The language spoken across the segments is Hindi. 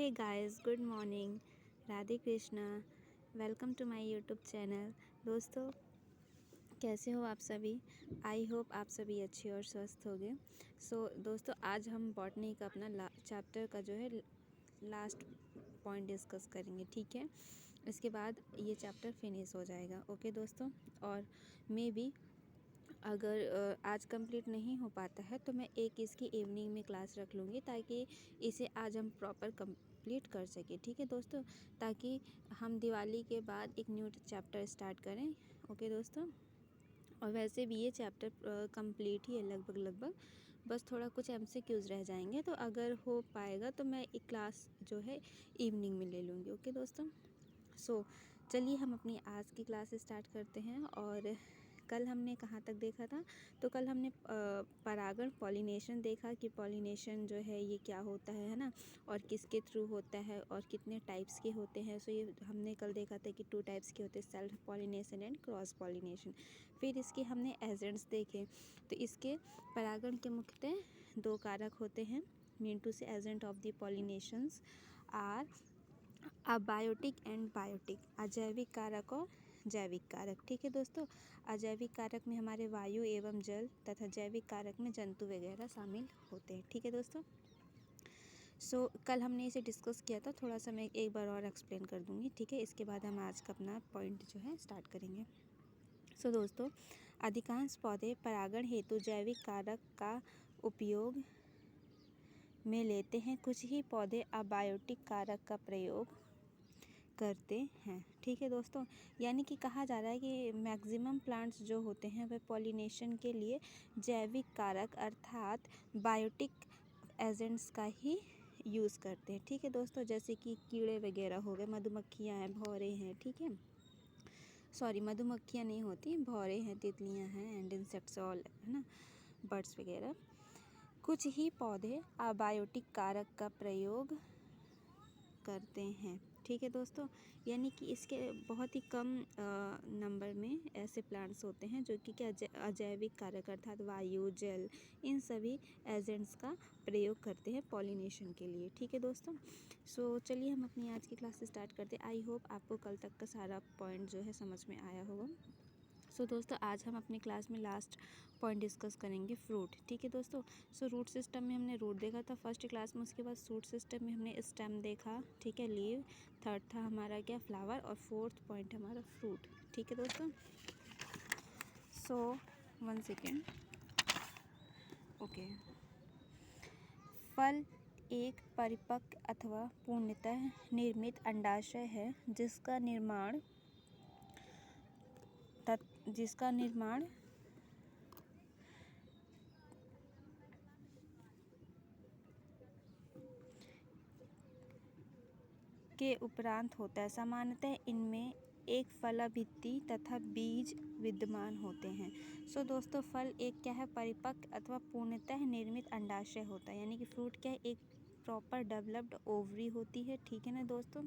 Hey guys, good morning, Radhe Krishna. Welcome to my YouTube channel. दोस्तों, कैसे हो आप सभी? आई होप आप सभी अच्छे और स्वस्थ होंगे। दोस्तों, आज हम बॉटनी का अपना चैप्टर का जो है लास्ट पॉइंट डिस्कस करेंगे, ठीक है। इसके बाद ये चैप्टर फिनिश हो जाएगा। ओके दोस्तों, और मे बी अगर आज कंप्लीट नहीं हो पाता है तो मैं एक इसकी इवनिंग में क्लास रख लूँगी, ताकि इसे आज हम प्रॉपर कंप्लीट कर सकें, ठीक है दोस्तों, ताकि हम दिवाली के बाद एक न्यू चैप्टर स्टार्ट करें। ओके दोस्तों, और वैसे भी ये चैप्टर कंप्लीट ही है लगभग, बस थोड़ा कुछ एमसीक्यूज रह जाएंगे, तो अगर हो पाएगा तो मैं एक क्लास जो है इवनिंग में ले लूँगी। ओके दोस्तों, चलिए हम अपनी आज की क्लास स्टार्ट करते हैं। और कल हमने कहाँ तक देखा था? तो कल हमने परागण पॉलिनेशन देखा कि पॉलिनेशन जो है ये क्या होता है ना, और किसके थ्रू होता है और कितने टाइप्स के होते हैं। ये हमने कल देखा था कि 2 टाइप्स के होते हैं, self pollination and cross pollination. फिर इसके हमने एजेंट्स देखे। तो इसके परागण के मुख्यतः 2 कारक होते हैं। Mean to say agent of the pollinations are abiotic and biotic, अजैविक कारक और जैविक कारक, ठीक है दोस्तों। अजैविक कारक में हमारे वायु एवं जल तथा जैविक कारक में जंतु वगैरह शामिल होते हैं, ठीक है दोस्तों। कल हमने इसे डिस्कस किया था, थोड़ा सा मैं एक बार और एक्सप्लेन कर दूंगी, ठीक है। इसके बाद हम आज का अपना पॉइंट जो है स्टार्ट करेंगे। दोस्तों, अधिकांश पौधे परागण हेतु जैविक कारक का उपयोग में लेते हैं। कुछ ही पौधे अबायोटिक कारक का प्रयोग करते हैं, ठीक है दोस्तों। यानी कि कहा जा रहा है कि मैक्सिमम प्लांट्स जो होते हैं वह पॉलिनेशन के लिए जैविक कारक अर्थात बायोटिक एजेंट्स का ही यूज़ करते हैं, ठीक है दोस्तों। जैसे कि कीड़े वगैरह हो गए, मधुमक्खियाँ हैं, भौरे हैं, ठीक है। सॉरी, मधुमक्खियाँ नहीं होती, भौरे हैं, तितलियाँ हैं एंड इंसेक्ट्स ऑल, है ना, बर्ड्स वगैरह। कुछ ही पौधे अबायोटिक कारक का प्रयोग करते हैं, ठीक है दोस्तों। यानी कि इसके बहुत ही कम नंबर में ऐसे प्लांट्स होते हैं जो कि क्या अजैविक कारक अर्थात वायु, जल, इन सभी एजेंट्स का प्रयोग करते हैं पॉलिनेशन के लिए, ठीक है दोस्तों। चलिए हम अपनी आज की क्लास स्टार्ट करते हैं। आई होप आपको कल तक का सारा पॉइंट जो है समझ में आया होगा। दोस्तों, आज हम अपनी क्लास में लास्ट पॉइंट डिस्कस करेंगे फ्रूट, ठीक है दोस्तों। रूट सिस्टम में हमने रूट देखा था फर्स्ट क्लास में, उसके बाद सूट सिस्टम में हमने स्टेम देखा, ठीक है, लीव, थर्ड था हमारा क्या, फ्लावर, और फोर्थ पॉइंट हमारा फ्रूट, ठीक है दोस्तों। 1 सेकेंड, ओके। फल एक परिपक्व अथवा पूर्णतः निर्मित अंडाशय है जिसका निर्माण के उपरांत होता है। सामान्यतः इनमें एक फलाभित्ति तथा बीज विद्यमान होते हैं। दोस्तों, फल एक क्या है, परिपक्व अथवा पूर्णतः निर्मित अंडाशय होता है। यानी कि फ्रूट क्या है, एक प्रॉपर डेवलप्ड ओवरी होती है, ठीक है ना दोस्तों,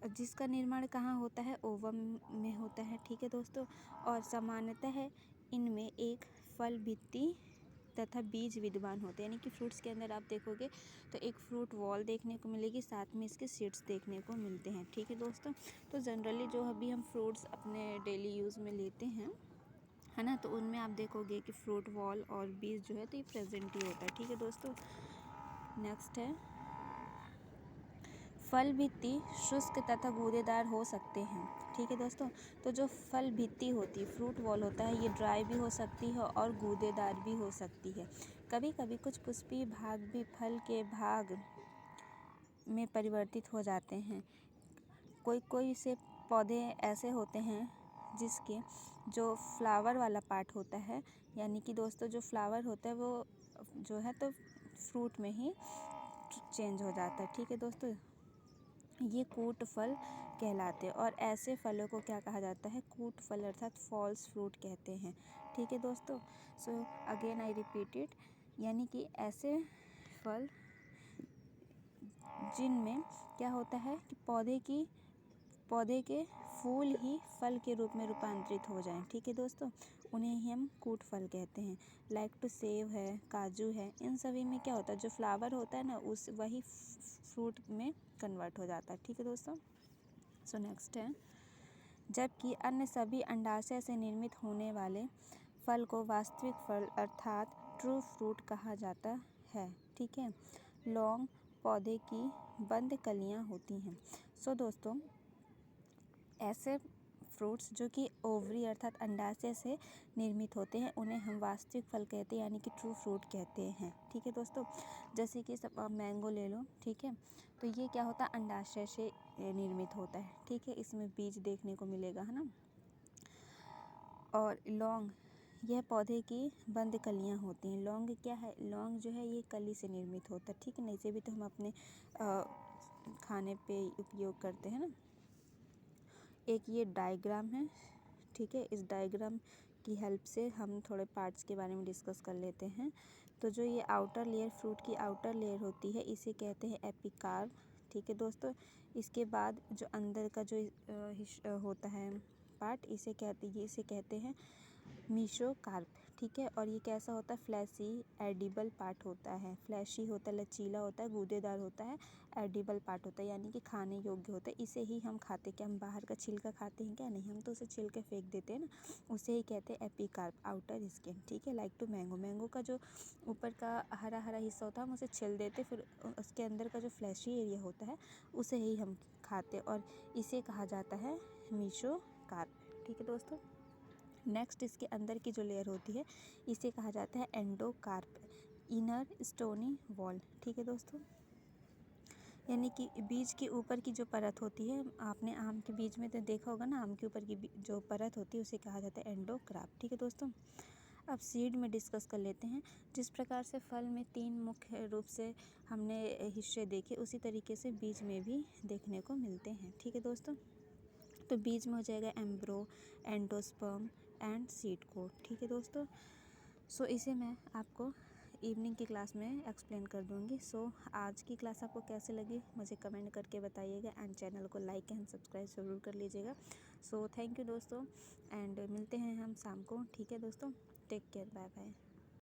जिसका निर्माण कहाँ होता है, ओवम में होता है, ठीक है दोस्तों। और सामान्यतः इनमें एक फल भित्ति तथा बीज विद्यमान होते हैं। यानी कि फ्रूट्स के अंदर आप देखोगे तो एक फ्रूट वॉल देखने को मिलेगी, साथ में इसके सीड्स देखने को मिलते हैं, ठीक है दोस्तों। तो जनरली जो अभी हम फ्रूट्स अपने डेली यूज़ में लेते हैं, है ना, तो उनमें आप देखोगे कि फ्रूट वॉल और बीज जो है तो ये प्रेजेंट ही होता है, ठीक है दोस्तों। नेक्स्ट है, फल भित्ति शुष्क तथा गूदेदार हो सकते हैं, ठीक है दोस्तों। तो जो फल भित्ति होती है, फ्रूट वॉल होता है, ये ड्राई भी हो सकती है और गूदेदार भी हो सकती है। कभी कभी कुछ पुष्पीय भाग भी फल के भाग में परिवर्तित हो जाते हैं। कोई से पौधे ऐसे होते हैं जिसके जो फ्लावर वाला पार्ट होता है, यानी कि दोस्तों जो फ्लावर होता है वो जो है तो फ्रूट में ही चेंज हो जाता है, ठीक है दोस्तों। ये कूट फल कहलाते हैं, और ऐसे फलों को क्या कहा जाता है, कूट फल अर्थात फॉल्स फ्रूट कहते हैं, ठीक है दोस्तों। अगेन आई रिपीट इट, यानी कि ऐसे फल जिनमें क्या होता है कि पौधे के फूल ही फल के रूप में रूपांतरित हो जाएं, ठीक है दोस्तों, उन्हें ही हम कूट फल कहते हैं। लाइक टू सेब है, काजू है, इन सभी में क्या होता है, जो फ्लावर होता है ना उस वही फ्रूट में कन्वर्ट हो जाता है, ठीक है दोस्तों। सो नेक्स्ट है, जबकि अन्य सभी अंडाशय से निर्मित होने वाले फल को वास्तविक फल अर्थात ट्रू फ्रूट कहा जाता है, ठीक है। लौंग पौधे की बंद कलियां होती हैं। सो दोस्तों, ऐसे फ्रूट्स जो कि ओवरी अर्थात अंडाशय से निर्मित होते हैं उन्हें हम वास्तविक फल कहते हैं, यानी कि ट्रू फ्रूट कहते हैं, ठीक है दोस्तों। जैसे कि सब मैंगो ले लो, ठीक है, तो ये क्या होता है, अंडाशय से निर्मित होता है, ठीक है, इसमें बीज देखने को मिलेगा, है ना। और लौंग, यह पौधे की बंद कलियां होती हैं। लौंग क्या है, लौंग जो है ये कली से निर्मित होता है, ठीक है ना, इसे भी तो हम अपने खाने पे उपयोग करते हैं ना। एक ये डायग्राम है, ठीक है, इस डायग्राम की हेल्प से हम थोड़े पार्ट्स के बारे में डिस्कस कर लेते हैं। तो जो ये आउटर लेयर, फ्रूट की आउटर लेयर होती है, इसे कहते हैं एपिकार्प, ठीक है दोस्तों। इसके बाद जो अंदर का जो होता है पार्ट, इसे कहते हैं मीसोकार्प, ठीक है। और ये कैसा होता है, फ्लैशी एडिबल पार्ट होता है, फ्लैशी होता है, लचीला होता है, गूदेदार होता है, एडिबल पार्ट होता है, यानी कि खाने योग्य होता है। इसे ही हम खाते, क्या हम बाहर का छिलका खाते हैं, क्या नहीं, हम तो उसे छिल के फेंक देते हैं ना, उसे ही कहते हैं एपिकार्प, आउटर स्किन, ठीक है। लाइक टू मैंगो, मैंगो का जो ऊपर का हरा हरा हिस्सा होता है हम उसे छिल देते, फिर उसके अंदर का जो फ्लैशी एरिया होता है उसे ही हम खाते, और इसे कहा जाता है मीसोकार्प, ठीक है दोस्तों। नेक्स्ट इसके अंदर की जो लेयर होती है इसे कहा जाता है एंडोकार्प, इनर स्टोनी वॉल, ठीक है दोस्तों। यानी कि बीज के ऊपर की जो परत होती है, आपने आम के बीज में तो देखा होगा ना, आम के ऊपर की जो परत होती है उसे कहा जाता है एंडोकार्प, ठीक है दोस्तों। अब सीड में डिस्कस कर लेते हैं। जिस प्रकार से फल में 3 मुख्य रूप से हमने हिस्से देखे, उसी तरीके से बीज में भी देखने को मिलते हैं, ठीक है दोस्तों। तो बीज में हो जाएगा एम्ब्रो, एंडोस्पर्म एंड सीड कोड, ठीक है दोस्तों। सो इसे मैं आपको इवनिंग की क्लास में एक्सप्लेन कर दूंगी। सो आज की क्लास आपको कैसे लगी मुझे कमेंट करके बताइएगा, एंड चैनल को लाइक एंड सब्सक्राइब ज़रूर कर लीजिएगा। सो थैंक यू दोस्तों, एंड मिलते हैं हम शाम को, ठीक है दोस्तों। Take care, bye bye.